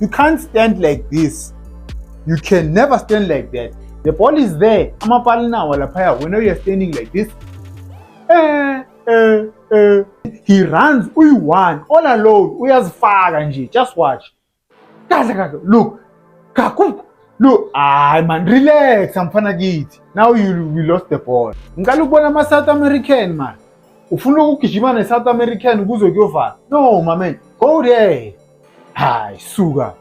You can't stand like this. You can never stand like that. The ball is there. When you're standing like this, he runs, uyi-1 all alone, uyazifaka nje. Just watch. Look, look, man, relax, mfana kithi. Now we lost the ball. Ngicela ukubona ama-South American, man. Ufuna ukugijima ne-South American ukuze kuyovala? No, my man, go there. Hayi, suka.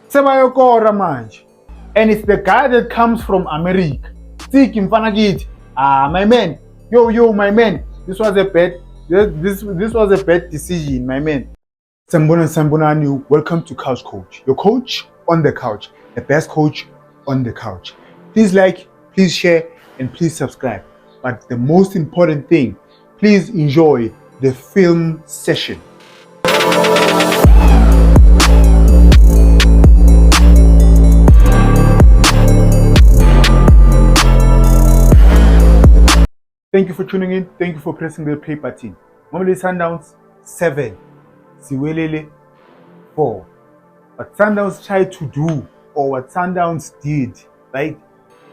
Sebayokora manje. And it's the guy that comes from America. Siki mfana kithi. My man. Yo, my man. This was a bad decision, my man. Sambonani, welcome to Couch Coach. Your coach on the couch. The best coach on the couch. Please like, please share, and please subscribe. But the most important thing, please enjoy the film session. Thank you for tuning in. Thank you for pressing the play button. Normally Sundowns 7, Siwelele 4. What Sundowns tried to do, or what Sundowns did, right?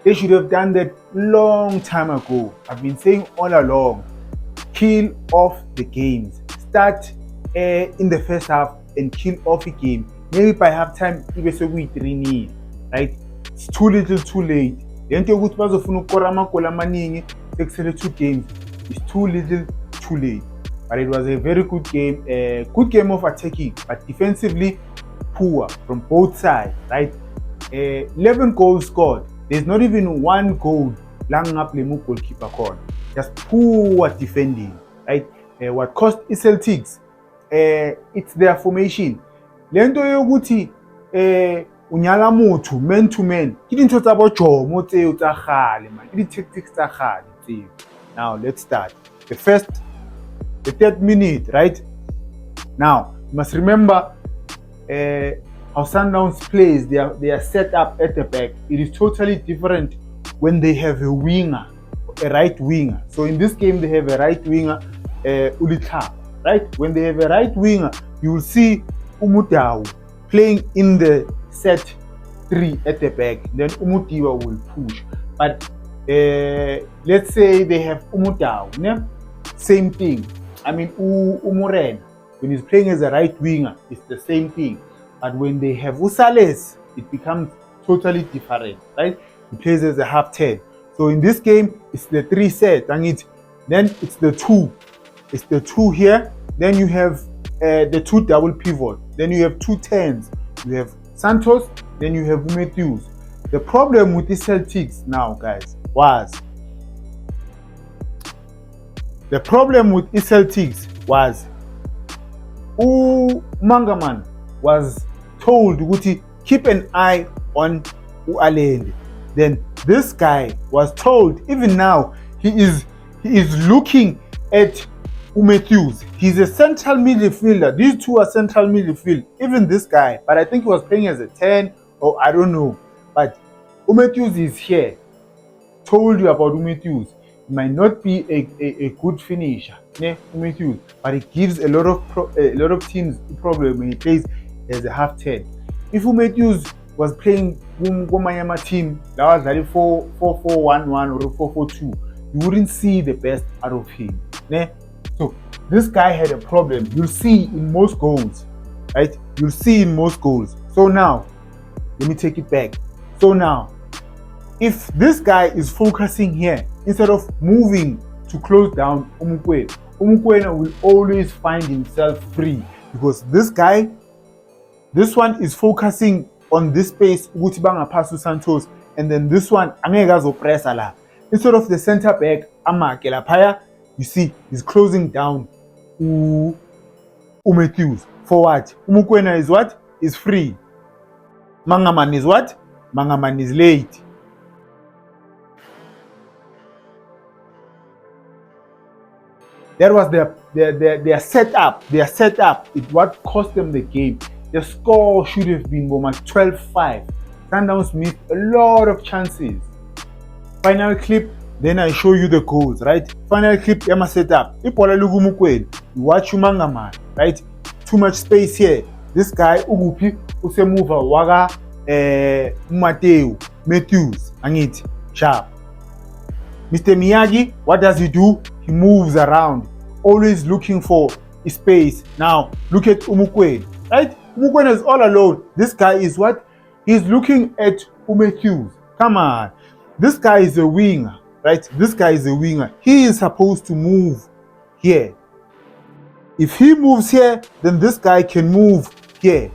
They should have done that long time ago. I've been saying all along, kill off the games. Start in the first half and kill off a game. Maybe by halftime, even so we 3-0, right? It's too little, too late. Then you go to the 2 games. It's too little, too late. But it was a very good game. A good game of attacking, but defensively poor from both sides, right? 11 goals scored. There's not even one goal. Goalkeeper corner. Just poor defending, right? What cost Celtics? It's their formation. Lento yokuthi unyala motho man to man. Ke dintho tsa bojomo tseo tsa gale man. Ke di tactics tsa gale tseo. Now let's start. The 3rd minute, right? Now you must remember how Sundowns plays. They are set up at the back. It is totally different when they have a winger, a right winger. So in this game they have a right winger, Ulitha, right? When they have a right winger, you will see Umutau playing in the set 3 at the back. Then Umutiwa will push. But let's say they have Umutau, né? Same thing. I mean, Umurena, when he's playing as a right winger, it's the same thing. But when they have Usales, it becomes totally different, right? He plays as a half 10. So in this game, it's the 3 set, and then it's the 2. It's the 2 here. Then you have the 2 double pivot. Then you have 2 10s. You have Santos. Then you have Matthews. The problem with the Celtics now, guys, was Mangaman was told to keep an eye on Allende. Then this guy was told, even now, he is looking at Matthews. He's a central midfielder. These two are central midfield. Even this guy, but I think he was playing as a 10, or I don't know. But Matthews is here. Told you about Matthews. He might not be a good finisher, Matthews, but it gives a lot of teams a problem when he plays as a half 10. If Matthews was playing Gomayama team that was like 4-4-1-1 or 4-4-2, you wouldn't see the best out of him. So this guy had a problem. You'll see in most goals, right? You'll see in most goals. So now, let me take it back. So now, if this guy is focusing here instead of moving to close down Umukwena will always find himself free, because this one is focusing on this space ukuthi bangapass to Santos, and then this one angeke azopressa la. Instead of the center back Amake laphaya, you see he's closing down Matthews. For what? Umukwena is what? Is free. Mangaman is what? Mangaman is late. That was their setup. Their setup is what cost them the game. The score should have been 12-5. Sundowns missed a lot of chances. Final clip, then I show you the goals, right? Final clip, Emma setup. You watch Mangaman, right? Too much space here. this guy ukuphi usemuva waka Matthews angithi sharp. Mr. Miyagi, what does he do? He moves around, always looking for space. Now look at Umukwena, right? Umukwena is all alone. This guy is what? He's looking at Matthews. Come on, this guy is a winger, right? This guy is a winger. He is supposed to move here. If he moves here, then this guy can move here.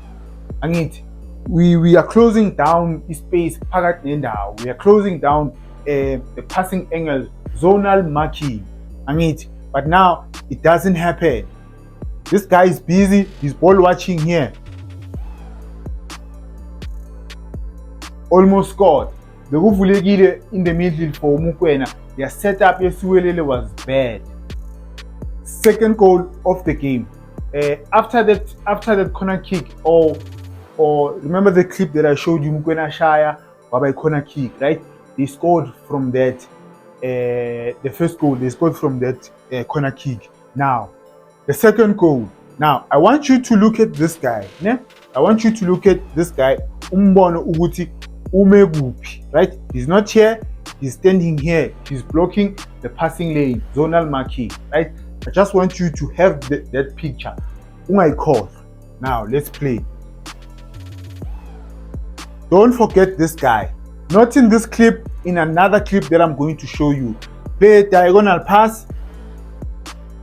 Angithi, we are closing down space phakathi nendawo. We are closing down the passing angle, zonal marking. Angithi, but now it doesn't happen. This guy is busy. He's ball watching here. Almost scored. The Bekuvulekile in the middle for Umukwena. Their setup yeSiwelele was bad. Second goal of the game. After that corner kick, or remember the clip that I showed you, Umukwena Shaya by corner kick, right? They scored from that. The first goal they scored from that corner kick. Now, the second goal. Now, I want you to look at this guy. Ne? I want you to look at this guy. Umbono Uguti Umeguphi, right? He's not here. He's standing here. He's blocking the passing lane, zonal marking, right? I just want you to have that picture. Call. Now, let's play. Don't forget this guy. Not in this clip, in another clip that I'm going to show you. Play a diagonal pass.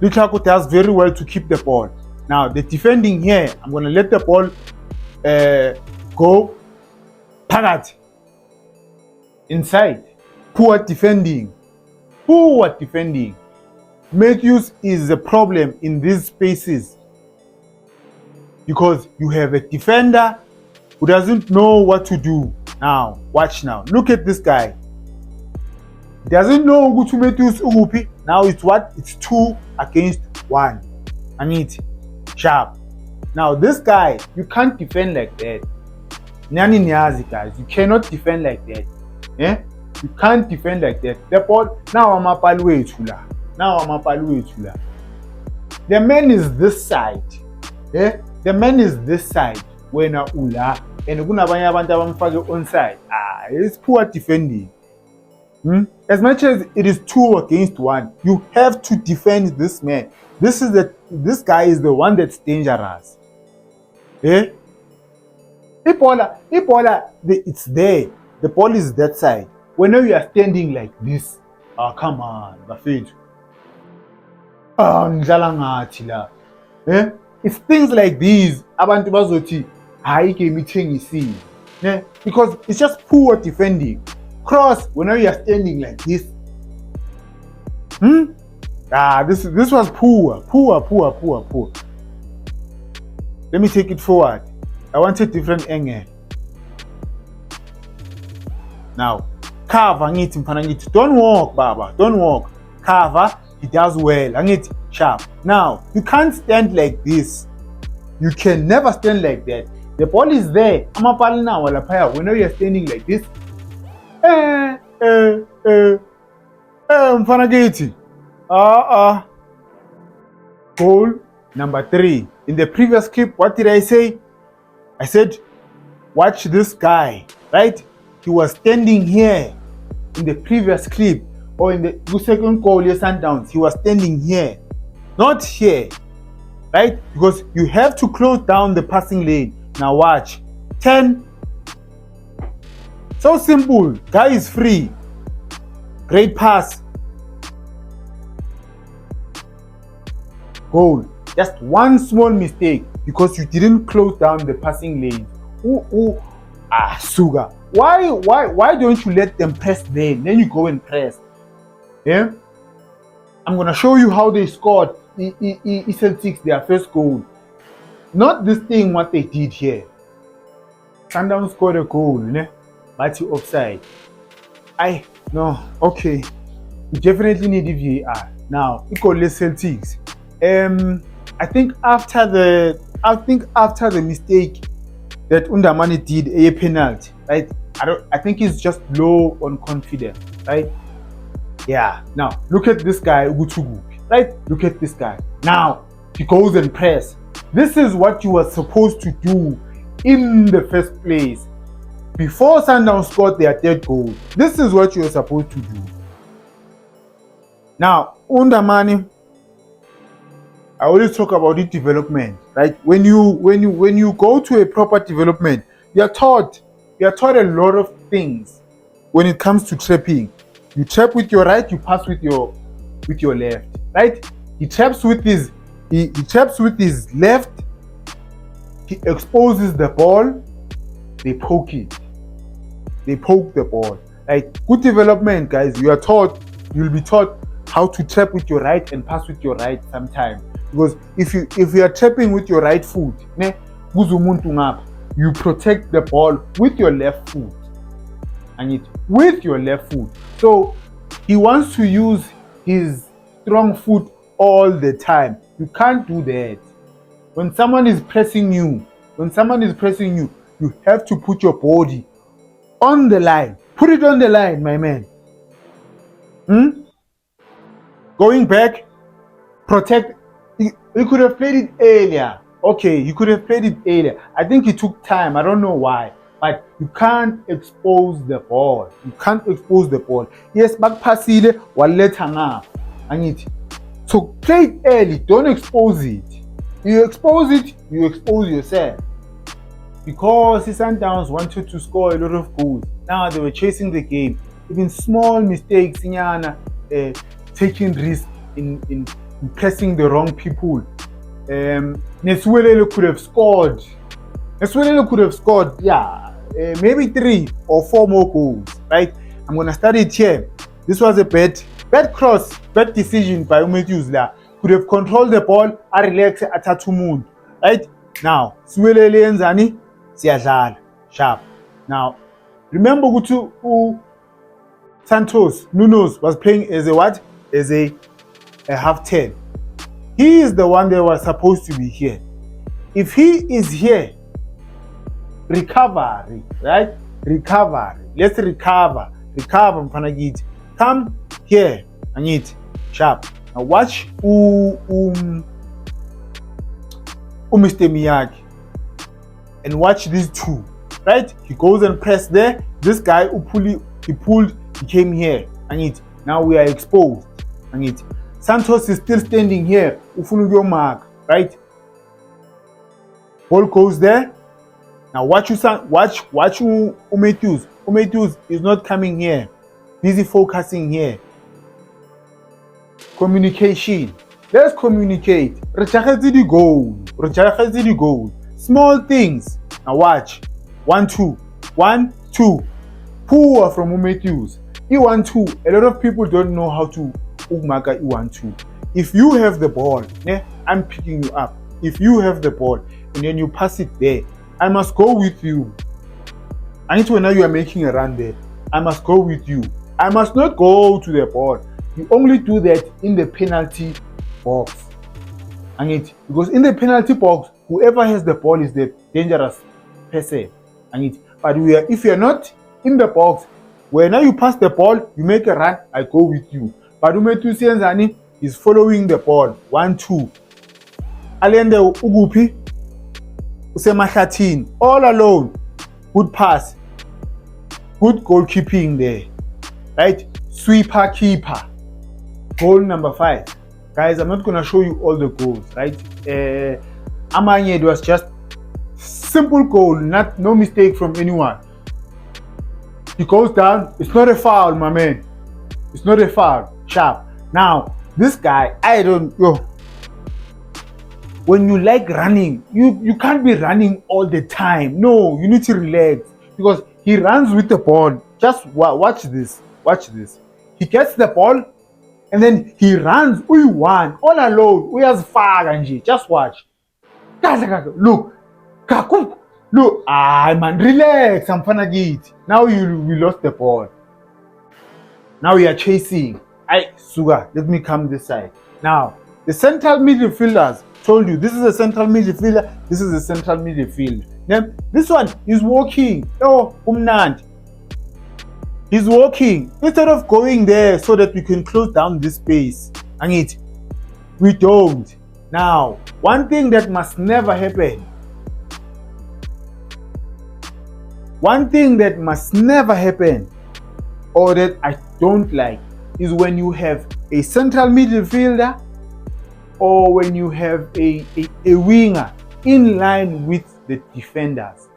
Lukaku does very well to keep the ball. Now, the defending here, I'm going to let the ball go. Pagat. Inside. Poor defending. Poor defending. Matthews is the problem in these spaces because you have a defender who doesn't know what to do. Now, watch now. Look at this guy. He doesn't know who to Matthews Ugupi. Now it's what? It's 2 against 1. Angithi sharp. Now this guy, you can't defend like that. Nyani niyazi guys, you cannot defend like that. Yeah? You can't defend like that. The ball now amapali wethu la. The man is this side. Yeah? The man is this side when ula and kunabanye abantu abamfake onside. It's poor defending. As much as it is 2 against 1, you have to defend this man. This guy is the one that's dangerous. Yeah? Ebola, it's there. The ball is that side. Whenever you are standing like this, come on, bafethu. Ngidlala ngathi la. It's things like these abantu bazothi hayi game ithengisile. Because it's just poor defending. Cross whenever you are standing like this. This was poor. Let me take it forward. I want a different angle. Now, cover ngithi mfana ngithi. Don't walk, Baba. Don't walk. Cover. He does well. Angithi sharp. Now, you can't stand like this. You can never stand like that. The ball is there. Amapali now walaphaya. Whenever you're standing like this. Mfana ngithi. Goal number 3. In the previous clip, what did I say? I said, watch this guy, right? He was standing here in the previous clip, or in the second goal, Sundowns. He was standing here, not here, right? Because you have to close down the passing lane. Now watch. 10. So simple. Guy is free. Great pass. Goal. Just one small mistake because you didn't close down the passing lane. Sugar. Why don't you let them press then you go and press? Yeah? I'm gonna show you how they scored Celtics their first goal. Not this thing what they did here. Sundowns scored a goal, but you offside. Okay. You definitely need the VAR. Now, equal Celtics. I think after the mistake that Undamani did a penalty, right? I think he's just low on confidence, right? Yeah. Now look at this guy Ugutugu, right? Look at this guy. Now he goes and press. This is what you were supposed to do in the first place. Before Sundowns scored their third goal, this is what you were supposed to do. Now, Undamani, I always talk about the development, right? When you go to a proper development, you're taught a lot of things when it comes to trapping. You trap with your right, you pass with your left, right? He traps with his left, he exposes the ball, they poke it. They poke the ball. Like, good development, guys. You'll be taught how to trap with your right and pass with your right sometimes. Because if you are trapping with your right foot, you protect the ball with your left foot. With your left foot. So he wants to use his strong foot all the time. You can't do that. When someone is pressing you, you have to put your body on the line. Put it on the line, my man. Going back, protect. You could have played it earlier. Okay, you could have played it earlier. I think it took time. I don't know why. But you can't expose the ball. Yes, back passile, waletanga. So play it early. Don't expose it. You expose it, you expose yourself. Because the Sundowns wanted to score a lot of goals. Now they were chasing the game. Even small mistakes, taking risks in pressing the wrong people. Neswelele could have scored. Maybe 3 or 4 more goals, right? I'm gonna start it here. This was a bad cross, bad decision by Matthews. Could have controlled the ball, I relax at Tatumund, right? Now, Swelele and Zani, siyadlala sharp. Now, remember Santos Nunes was playing as a what? As a half 10. He is the one that was supposed to be here. If he is here, recovery, right? Recovery. Let's recover. Recover, Mfanagit. Come here, Anit. Sharp. Now watch Mr. Miyagi. And watch these two. Right? He goes and press there. This guy he pulled, he came here. Anit. Now we are exposed. Anit. Santos is still standing here. Ufunugyo mark. Right? Ball goes there. Now watch Matthews. Matthews is not coming here. Busy focusing here. Communication. Let's communicate. The goal. Small things. Now watch. 1-2. 1-2. Poor from Matthews. E1-2. A lot of people don't know how to Ugmaka E1-2. If you have the ball, I'm picking you up. If you have the ball and then you pass it there, I must go with you. Now you are making a run there. I must go with you. I must not go to the ball. You only do that in the penalty box. Because in the penalty box, whoever has the ball is the dangerous person. But if you are not in the box, when now you pass the ball, you make a run, I go with you. But Umetu Sienzani is following the ball. 1-2. Alende Ugupi Usemahatin, all alone. Good pass. Good goalkeeping there. Right? Sweeper keeper. Goal number 5. Guys, I'm not gonna show you all the goals, right? Amanye was just simple goal, no mistake from anyone. He goes down. It's not a foul, my man. It's not a foul. Sharp. Now, this guy, when you like running, you can't be running all the time. No, you need to relax because he runs with the ball. Just watch this. Watch this. He gets the ball and then he runs. All alone. Just watch. Look. Look. Man, relax. I'm gonna get. Now we lost the ball. Now we are chasing. Suga, let me come this side. Now, the central midfielders told you this is a central midfielder, this is a central midfield. Then this one is walking. Umnand. He's walking. Instead of going there so that we can close down this space. We don't. Now, one thing that must never happen, or that I don't like, is when you have a central midfielder or when you have a winger in line with the defenders,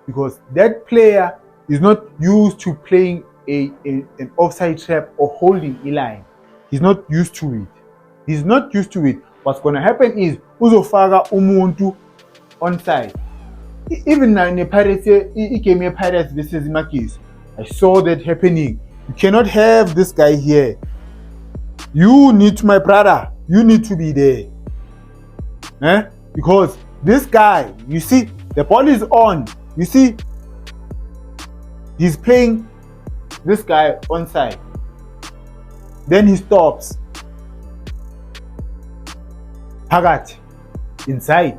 because that player is not used to playing an offside trap or holding a line. He's not used to it. What's going to happen is uzofaka umuntu onside. Even now in the Pirates, game of Pirates versus Makis, I saw that happening. You cannot have this guy here. You need, my brother, you need to be there. Because this guy, you see, the ball is on. You see, he's playing this guy onside. Then he stops. Hagat, inside.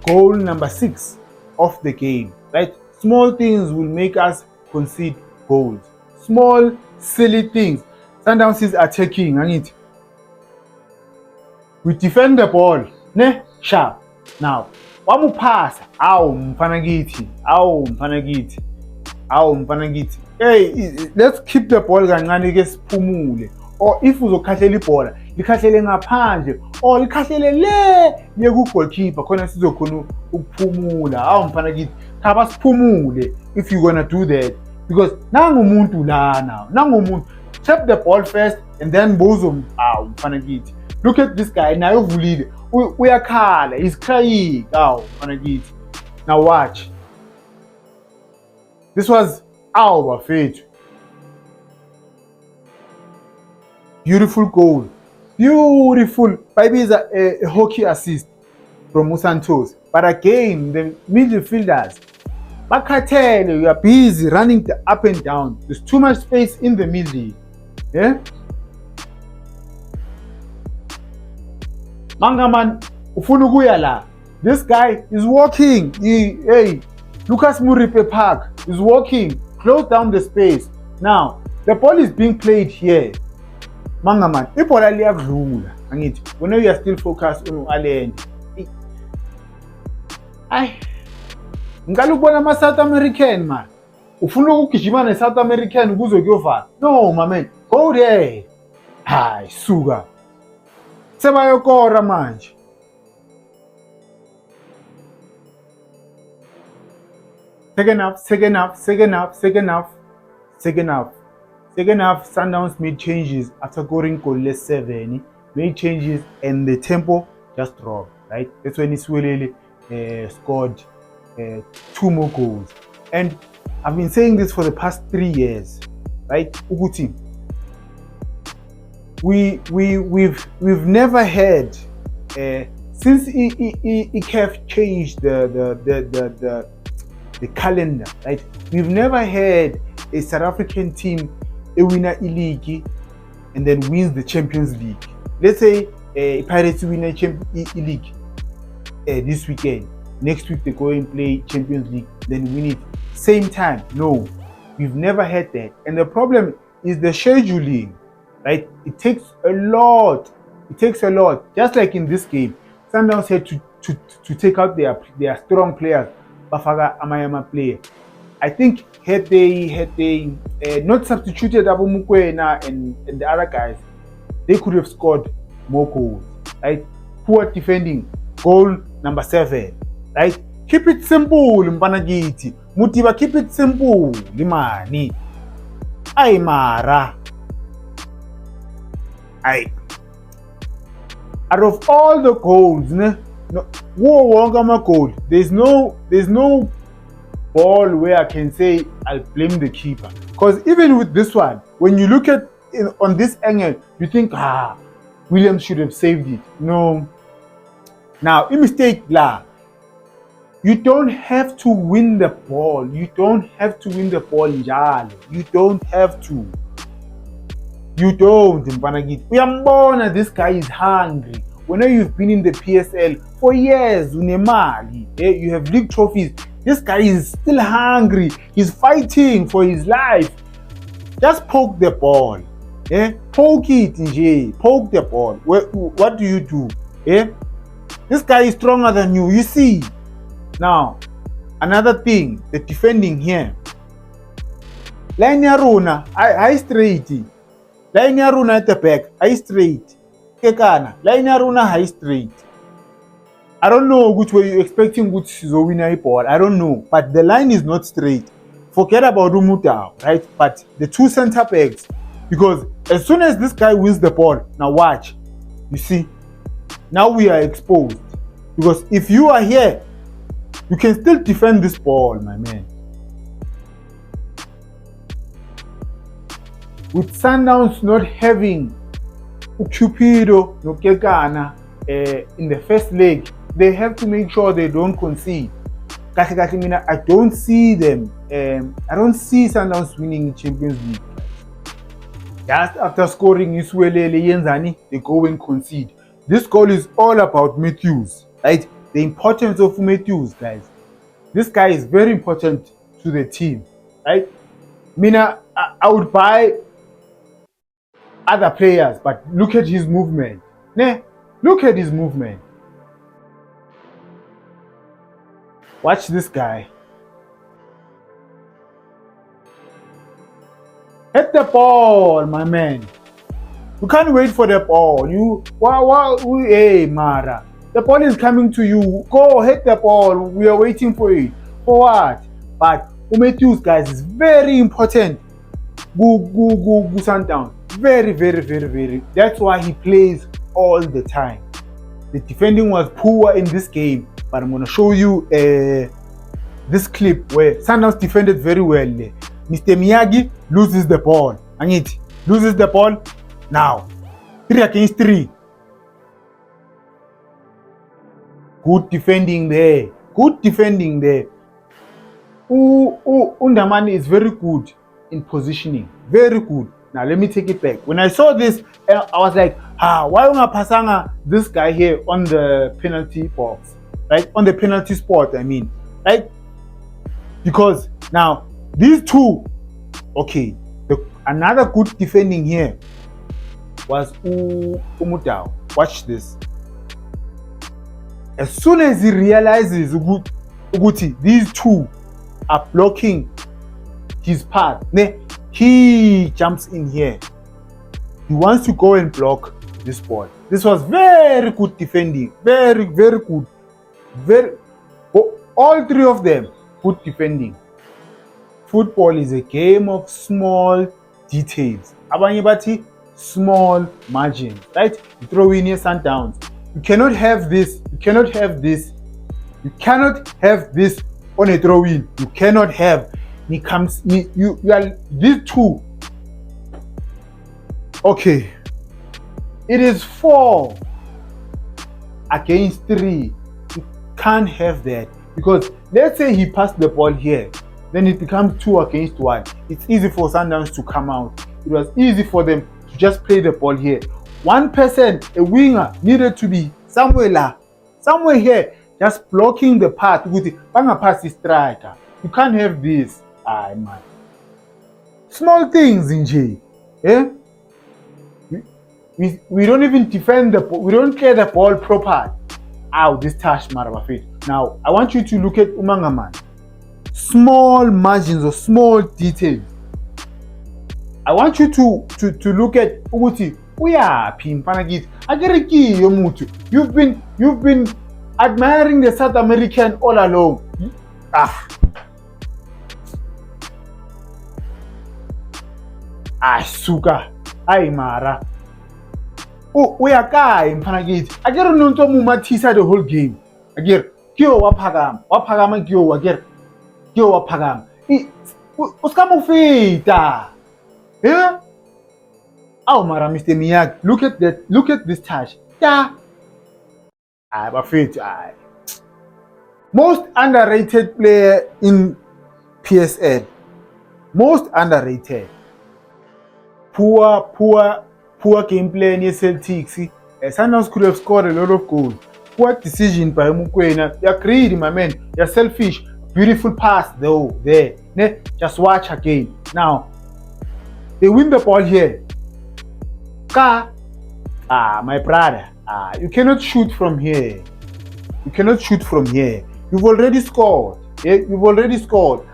Goal number 6 of the game, right? Small things will make us concede goals. Small, silly things. Sundowns is attacking, and we defend the ball, sharp. Now, pass. Mfanagiti. Hey, let's keep the ball kancane ke siphumule. Or if uzokhahlela ibhola, likhahlele ngaphandle or likhahlele le ku goalkeeper khona sizokhona ukuphumula. Mfanagiti, khaba siphumule if you're going to do that, because nangumuntu la now. Nangumuntu tap the ball first and then bozo mfanagiti. Look at this guy, nayo uvulile. Uyakhala, he's crying. Mfanagiti. Now watch. This was our fate. Beautiful goal. Beautiful. Maybe it's a hockey assist from Musantos. But again, the midfielders, Bakatele, you are busy running up and down. There's too much space in the middle. Yeah? Mangaman, Ufunuguyala. This guy is walking. Hey, Lucas Muripe Park is walking. Close down the space. Now, the ball is being played here. Mangaman, ipola liyakudlula. Angithi, when you are still focused on Allen. Ngicela ukubona ama South American man. Ufuna ukugijima ne South American kuze kuyovala. No, my man. Go there. Hayi, suka. Sebayokora manje. Second half, Sundowns made changes after scoring goal 7. Made changes and the tempo just dropped, right? That's when Iswelele scored 2 more goals. And I've been saying this for the past 3 years, right? Uguti, we've never had since ICAF changed the calendar, right? We've never had a South African team win a league and then wins the Champions League. Let's say Pirates win a league this weekend. Next week they go and play Champions League, then win it same time. No, we've never had that. And the problem is the scheduling, right? It takes a lot. Just like in this game, Sundowns had to take out their strong players, Bafaka Amayama player. I think had they not substituted Abu Mukwena and the other guys, they could have scored more goals, right? Poor defending, goal number 7, right? Keep it simple, Mpanagiti. Mutiba, keep it simple, Limani. Ay Mara. Out of all the goals, there's no ball where I can say I'll blame the keeper. Because even with this one, when you look at it on this angle, you think, Williams should have saved it. No. Now, a mistake, you don't have to win the ball. You don't have to, Mpanagiti. This guy is hungry. Whenever you've been in the PSL for years, you have league trophies. This guy is still hungry. He's fighting for his life. Just poke the ball. Poke it, Poke the ball. What do you do? Yeah? This guy is stronger than you. You see. Now, another thing, the defending here. Line ya rona, I straight. Line ya rona at the back, I straight. Kekana, line ya rona high straight. I don't know which way you're expecting which Zowina ball. I don't know. But the line is not straight. Forget about Umutao, right? But the two center backs, because as soon as this guy wins the ball, now watch. You see, now we are exposed. Because if you are here, you can still defend this ball, my man. With Sundowns not having Cupido, no Kekana in the first leg, they have to make sure they don't concede. I don't see them. I don't see Sundowns winning the Champions League. Just after scoring Isuelele Yenzani, they go and concede. This goal is all about Matthews, right? The importance of Matthews, guys. This guy is very important to the team, right? I would buy other players, but look at his movement. Look at his movement. Watch this guy. Hit the ball, my man. You can't wait for the ball. Hey, Mara. The ball is coming to you. Go hit the ball. We are waiting for it. For what? But Matthews, guys, is very important. Go Sundowns. Very, very, very, very. That's why he plays all the time. The defending was poor in this game, but I'm going to show you this clip where Sundowns defended very well. Mr. Miyagi loses the ball. Angit loses the ball. Now, 3 against 3. Good defending there. Good defending there. Undamani is very good in positioning. Very good. Now, let me take it back. When I saw this, I was like, why am I passing this guy here on the penalty box? Right? On the penalty spot, I mean. Right? Because now, these two, okay, another good defending here was Umutao. Watch this. As soon as he realizes Uguti, these two are blocking his path, he jumps in here. He wants to go and block this ball. This was very good defending. Very, very good. All three of them, good defending. Football is a game of small details. Abanye small margins, right? You throw in your Sundowns. You cannot have this. You cannot have this. You cannot have this on a throw-in. You cannot have. You are these two. Okay. It is 4 against 3. You can't have that. Because let's say he passed the ball here. Then it becomes 2 against 1. It's easy for Sundowns to come out. It was easy for them to just play the ball here. One person, a winger, needed to be somewhere here, just blocking the path with it. Banga pass the striker. You can't have this. Man. Small things in J. Eh? We don't even defend the ball. We don't clear the ball proper. This touch, Marabafit. Now, I want you to look at Umangaman. Small margins or small details. I want you to look at Uguti. You've been admiring the South American all along. Suka. Mara. We are guy Panagit. I get no to Mumatisa the whole game. I get Kyo Wapagam, Kyo Wager. Kyo Wapagam. Uskamo Fita. Yeah? Mara, Mr. Miyagi, look at this touch. Yeah. I'm afraid. Most underrated player in PSL. Most underrated. Poor gameplay in Celtics. Sundowns could have scored a lot of goals. Poor decision by Mukwena. You're greedy, my man. You're selfish. Beautiful pass though. There. Just watch again. Now, they win the ball here. My brother. You cannot shoot from here. You cannot shoot from here. You've already scored. Yeah? You've already scored.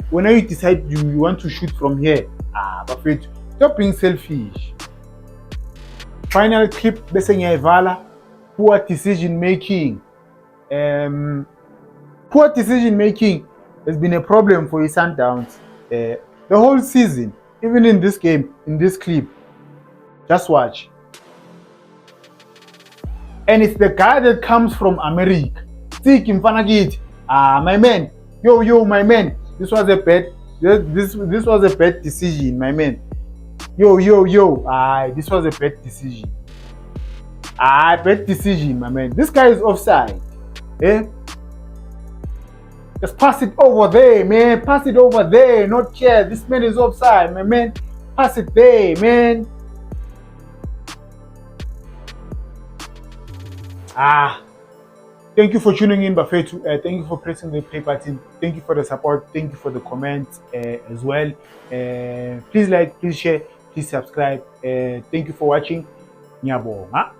When you decide you want to shoot from here, bafethu, stop being selfish. Final clip bese ngiyayivala. Poor decision making. Poor decision making has been a problem for Sundowns the whole season. Even in this game, in this clip, just watch. And it's the guy that comes from America. Stick in Fanagit. My man. Yo, my man. This was a bad. This was a bad decision, my man. Yo. This was a bad decision. Bad decision, my man. This guy is offside. Eh? Just pass it over there, man. Pass it over there, not here. This man is offside, my man. Pass it there, man. Thank you for tuning in, Bafethu. Thank you for pressing the play button. Thank you for the support. Thank you for the comments as well. Please like, please share, please subscribe. Thank you for watching. Ngiyabonga.